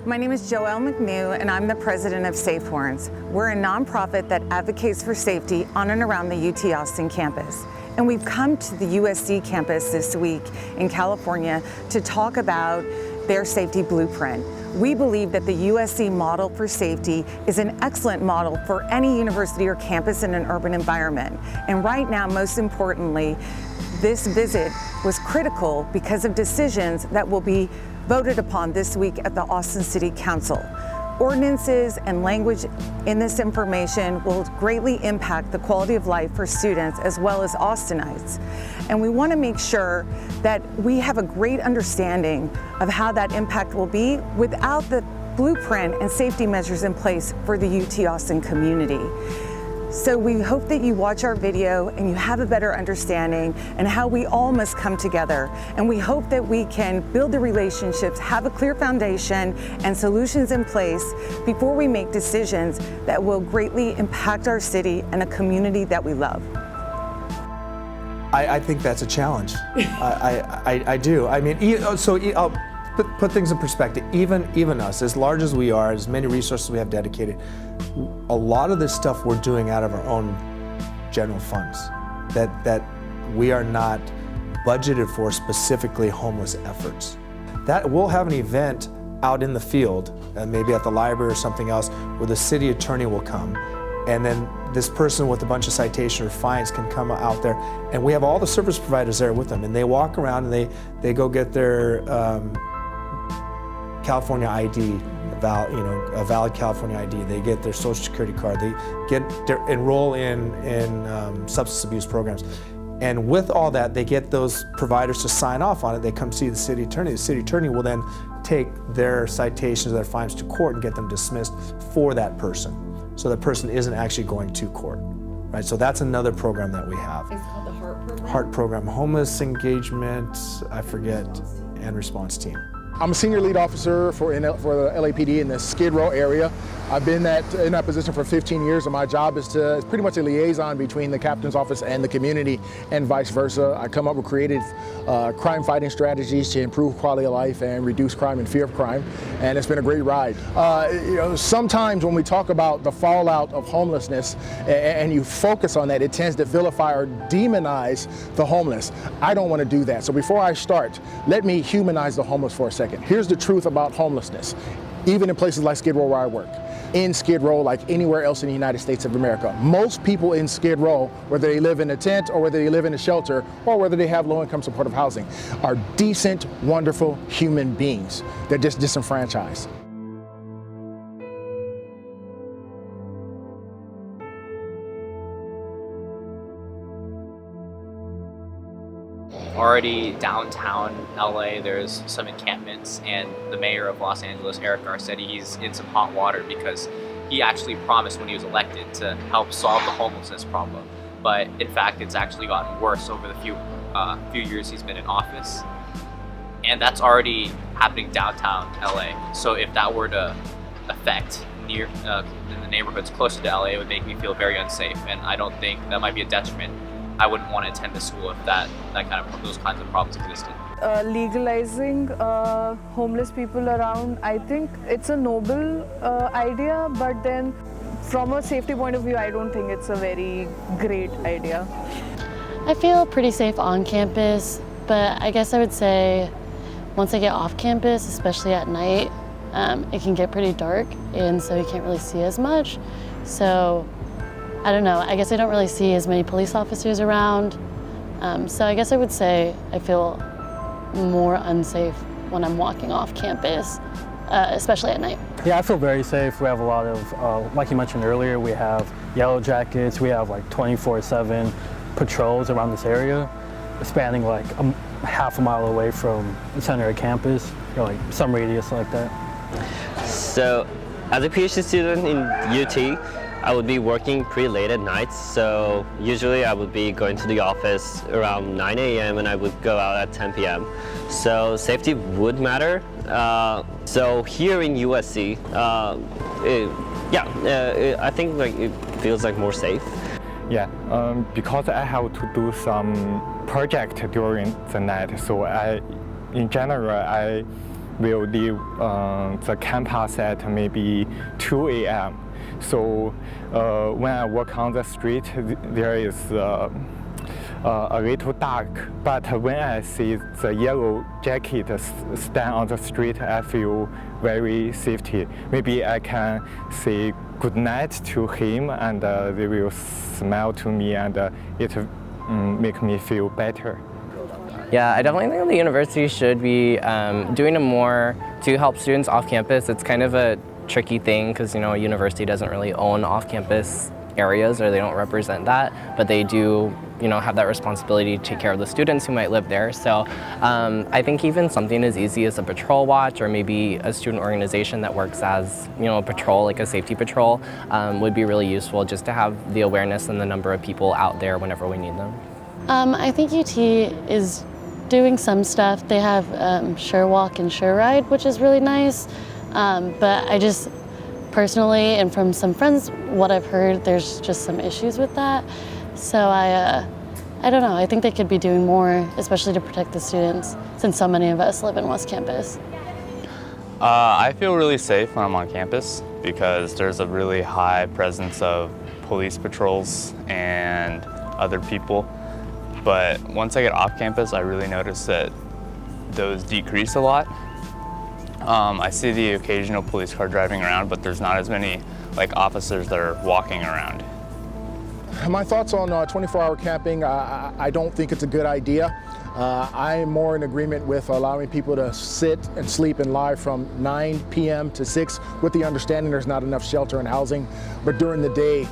My name is Joell McNew, and I'm the president of SafeHorns. We're a nonprofit that advocates for safety on and around the UT Austin campus. And we've come to the USC campus this week in California to talk about their safety blueprint. We believe that the USC model for safety is an excellent model for any university or campus in an urban environment. And right now, most importantly, this visit was critical because of decisions that will be voted upon this week at the Austin City Council. Ordinances and language in this information will greatly impact the quality of life for students as well as Austinites. And we want to make sure that we have a great understanding of how that impact will be without the blueprint and safety measures in place for the UT Austin community. So we hope that you watch our video and you have a better understanding and how we all must come together. And we hope that we can build the relationships, have a clear foundation and solutions in place before we make decisions that will greatly impact our city and a community that we love. I think that's a challenge. I do. I mean, I'll put things in perspective. Even us, as large as we are, as many resources we have dedicated, a lot of this stuff we're doing out of our own general funds that we are not budgeted for specifically homeless efforts. That we'll have an event out in the field, maybe at the library or something else, where the city attorney will come, and then this person with a bunch of citations or fines can come out there, and we have all the service providers there with them, and they walk around and they go get their California ID, a valid California ID. They get their social security card. They enroll in substance abuse programs. And with all that, they get those providers to sign off on it. They come see the city attorney. The city attorney will then take their citations, their fines to court and get them dismissed for that person. So that person isn't actually going to court, right? So that's another program that we have. It's called the HEART program? HEART program, Homeless Engagement, I forget, and Response Team. I'm a senior lead officer for the LAPD in the Skid Row area. I've been in that position for 15 years, and my job is pretty much a liaison between the captain's office and the community, and vice versa. I come up with creative crime-fighting strategies to improve quality of life and reduce crime and fear of crime, and it's been a great ride. Sometimes when we talk about the fallout of homelessness and you focus on that, it tends to vilify or demonize the homeless. I don't want to do that. So before I start, let me humanize the homeless for a second. Here's the truth about homelessness, even in places like Skid Row where I work. In Skid Row, like anywhere else in the United States of America, most people in Skid Row, whether they live in a tent or whether they live in a shelter or whether they have low-income supportive housing, are decent, wonderful human beings. They're just disenfranchised. Already downtown LA, there's some encampments, and the mayor of Los Angeles, Eric Garcetti, he's in some hot water because he actually promised when he was elected to help solve the homelessness problem. But in fact, it's actually gotten worse over the few years he's been in office. And that's already happening downtown LA. So if that were to affect in the neighborhoods closer to LA, it would make me feel very unsafe. And I don't think that might be a detriment. I wouldn't want to attend the school if those kinds of problems existed. Legalizing homeless people around, I think it's a noble idea, but then from a safety point of view, I don't think it's a very great idea. I feel pretty safe on campus, but I guess I would say once I get off campus, especially at night, it can get pretty dark, and so you can't really see as much. So I don't know, I guess I don't really see as many police officers around. So I guess I would say I feel more unsafe when I'm walking off campus especially at night. Yeah, I feel very safe. We have a lot of, like you mentioned earlier, we have yellow jackets. We have like 24/7 patrols around this area, spanning like half a mile away from the center of campus, or like some radius like that. So, as a PhD student in UT, I would be working pretty late at night. So usually I would be going to the office around 9 a.m. and I would go out at 10 p.m. So safety would matter. So here in USC, I think like it feels like more safe. Yeah, because I have to do some project during the night, so in general, I will leave the campus at maybe 2 a.m. So when I walk on the street, there is a little dark. But when I see the yellow jacket stand on the street, I feel very safety. Maybe I can say good night to him, and they will smile to me, and it make me feel better. Yeah, I definitely think the university should be doing more to help students off campus. It's kind of a tricky thing because, a university doesn't really own off-campus areas, or they don't represent that, but they do, have that responsibility to take care of the students who might live there. So I think even something as easy as a patrol watch, or maybe a student organization that works as, a patrol, like a safety patrol, would be really useful, just to have the awareness and the number of people out there whenever we need them. I think UT is doing some stuff. They have Sure Walk and Sure Ride, which is really nice. But I just personally, and from some friends, what I've heard, there's just some issues with that. So I don't know, I think they could be doing more, especially to protect the students, since so many of us live in West Campus. I feel really safe when I'm on campus because there's a really high presence of police patrols and other people. But once I get off campus, I really notice that those decrease a lot. I see the occasional police car driving around, but there's not as many officers that are walking around. My thoughts on 24-hour camping, I don't think it's a good idea. I'm more in agreement with allowing people to sit and sleep and lie from 9 p.m. to 6 with the understanding there's not enough shelter and housing. But during the day,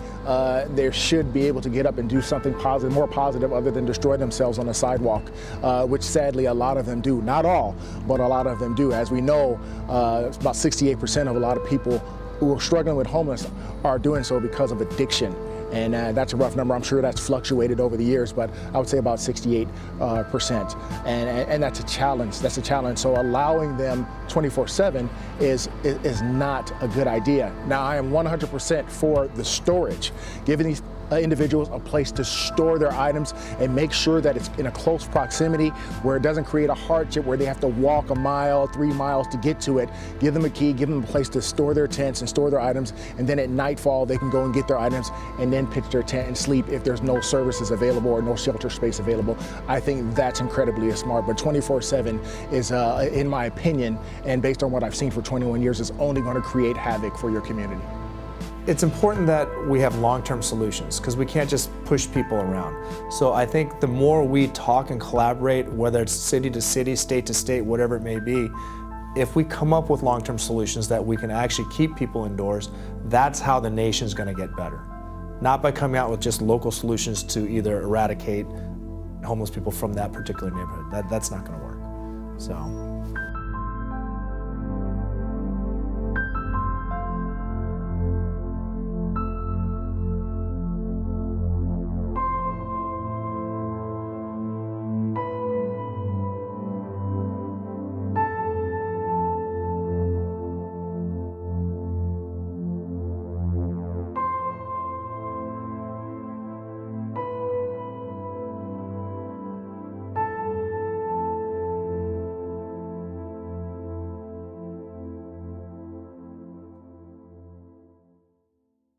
they should be able to get up and do something positive, more positive, other than destroy themselves on the sidewalk, which sadly a lot of them do. Not all, but a lot of them do. As we know, about 68% of a lot of people who are struggling with homelessness are doing so because of addiction. And that's a rough number. I'm sure that's fluctuated over the years, but I would say about 68%. And that's a challenge. That's a challenge. So allowing them 24/7 is not a good idea. Now, I am 100% for the storage, giving these individuals a place to store their items and make sure that it's in a close proximity where it doesn't create a hardship where they have to walk a mile, 3 miles to get to it. Give them a key, give them a place to store their tents and store their items, and then at nightfall they can go and get their items and then pitch their tent and sleep if there's no services available or no shelter space available. I think that's incredibly smart, but 24/7 is, in my opinion, and based on what I've seen for 21 years, is only going to create havoc for your community. It's important that we have long-term solutions because we can't just push people around. So I think the more we talk and collaborate, whether it's city to city, state to state, whatever it may be, if we come up with long-term solutions that we can actually keep people indoors, that's how the nation's going to get better. Not by coming out with just local solutions to either eradicate homeless people from that particular neighborhood. That's not going to work. So.